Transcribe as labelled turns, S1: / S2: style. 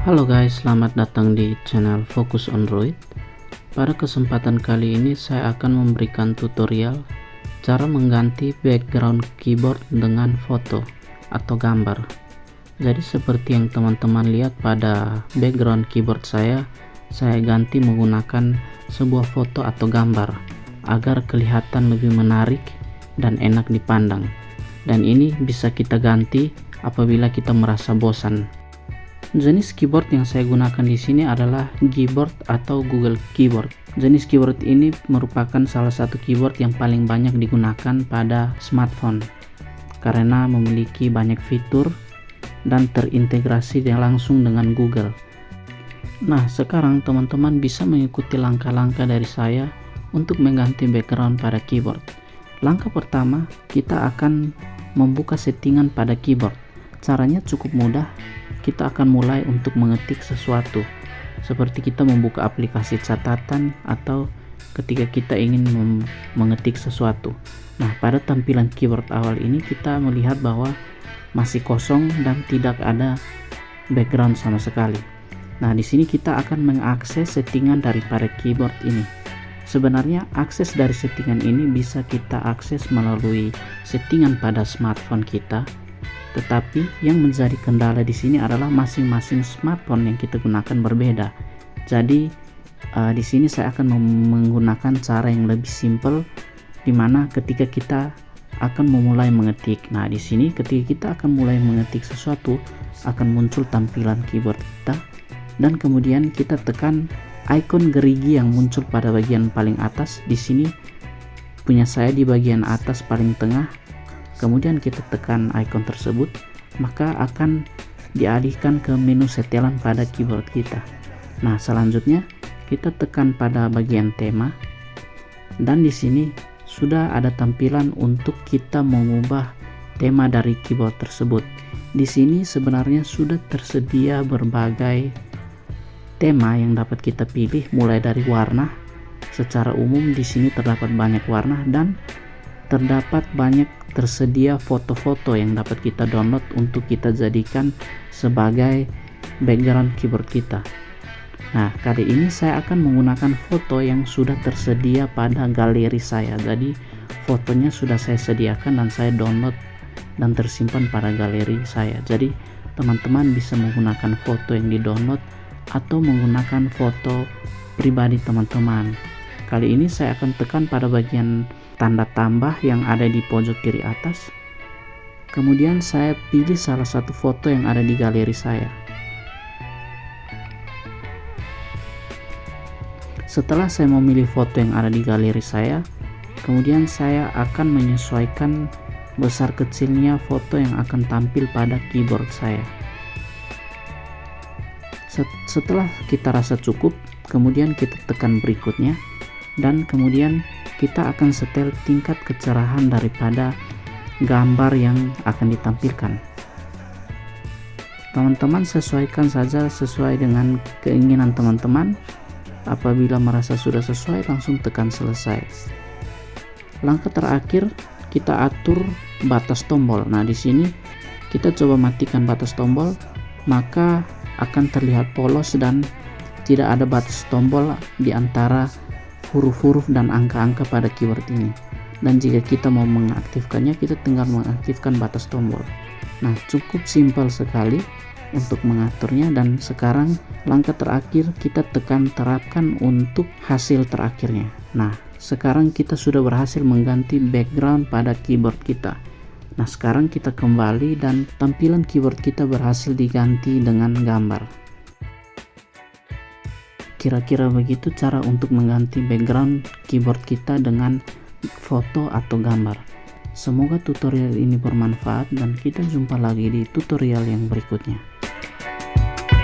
S1: Halo guys, selamat datang di channel Fokus Android. Pada kesempatan kali ini saya akan memberikan tutorial cara mengganti background keyboard dengan foto atau gambar. Jadi seperti yang teman-teman lihat pada background keyboard saya ganti menggunakan sebuah foto atau gambar agar kelihatan lebih menarik dan enak dipandang. Dan ini bisa kita ganti apabila kita merasa bosan. Jenis keyboard yang saya gunakan di sini adalah Gboard atau Google Keyboard. Jenis keyboard ini merupakan salah satu keyboard yang paling banyak digunakan pada smartphone karena memiliki banyak fitur dan terintegrasi langsung dengan Google. Nah, sekarang teman-teman bisa mengikuti langkah-langkah dari saya untuk mengganti background pada keyboard. Langkah pertama, kita akan membuka settingan pada keyboard. Caranya cukup mudah. Kita akan mulai untuk mengetik sesuatu, seperti kita membuka aplikasi catatan atau ketika kita ingin mengetik sesuatu. Nah, pada tampilan keyboard awal ini kita melihat bahwa masih kosong dan tidak ada background sama sekali. Nah, di sini kita akan mengakses settingan daripada keyboard ini. Sebenarnya akses dari settingan ini bisa kita akses melalui settingan pada smartphone kita. Tetapi yang menjadi kendala di sini adalah masing-masing smartphone yang kita gunakan berbeda. Jadi di sini saya akan menggunakan cara yang lebih simple, di mana ketika kita akan memulai mengetik. Nah, di sini ketika kita akan mulai mengetik sesuatu akan muncul tampilan keyboard kita, dan kemudian kita tekan icon gerigi yang muncul pada bagian paling atas. Di sini punya saya di bagian atas paling tengah. Kemudian kita tekan icon tersebut, maka akan dialihkan ke menu setelan pada keyboard kita. Nah, selanjutnya kita tekan pada bagian tema, dan di sini sudah ada tampilan untuk kita mengubah tema dari keyboard tersebut. Di sini sebenarnya sudah tersedia berbagai tema yang dapat kita pilih, mulai dari warna. Secara umum di sini terdapat banyak warna dan terdapat banyak tersedia foto-foto yang dapat kita download untuk kita jadikan sebagai background keyboard kita. Nah, kali ini saya akan menggunakan foto yang sudah tersedia pada galeri saya. Jadi fotonya sudah saya sediakan dan saya download dan tersimpan pada galeri saya. Jadi teman-teman bisa menggunakan foto yang di-download atau menggunakan foto pribadi teman-teman. Kali ini saya akan tekan pada bagian tanda tambah yang ada di pojok kiri atas. Kemudian saya pilih salah satu foto yang ada di galeri saya. Setelah saya memilih foto yang ada di galeri saya, kemudian saya akan menyesuaikan besar kecilnya foto yang akan tampil pada keyboard saya. Setelah kita rasa cukup, kemudian kita tekan berikutnya, dan kemudian kita akan setel tingkat kecerahan daripada gambar yang akan ditampilkan. Teman-teman sesuaikan saja sesuai dengan keinginan teman-teman. Apabila merasa sudah sesuai, langsung tekan selesai. Langkah terakhir, kita atur batas tombol. Nah, di sini kita coba matikan batas tombol, maka akan terlihat polos dan tidak ada batas tombol di antara huruf-huruf dan angka-angka pada keyboard ini. Dan jika kita mau mengaktifkannya, kita tinggal mengaktifkan batas tombol. Nah, cukup simpel sekali untuk mengaturnya. Dan sekarang langkah terakhir, kita tekan terapkan untuk hasil terakhirnya. Nah, sekarang kita sudah berhasil mengganti background pada keyboard kita. Nah, sekarang kita kembali dan tampilan keyboard kita berhasil diganti dengan gambar. Kira-kira begitu cara untuk mengganti background keyboard kita dengan foto atau gambar. Semoga tutorial ini bermanfaat dan kita jumpa lagi di tutorial yang berikutnya.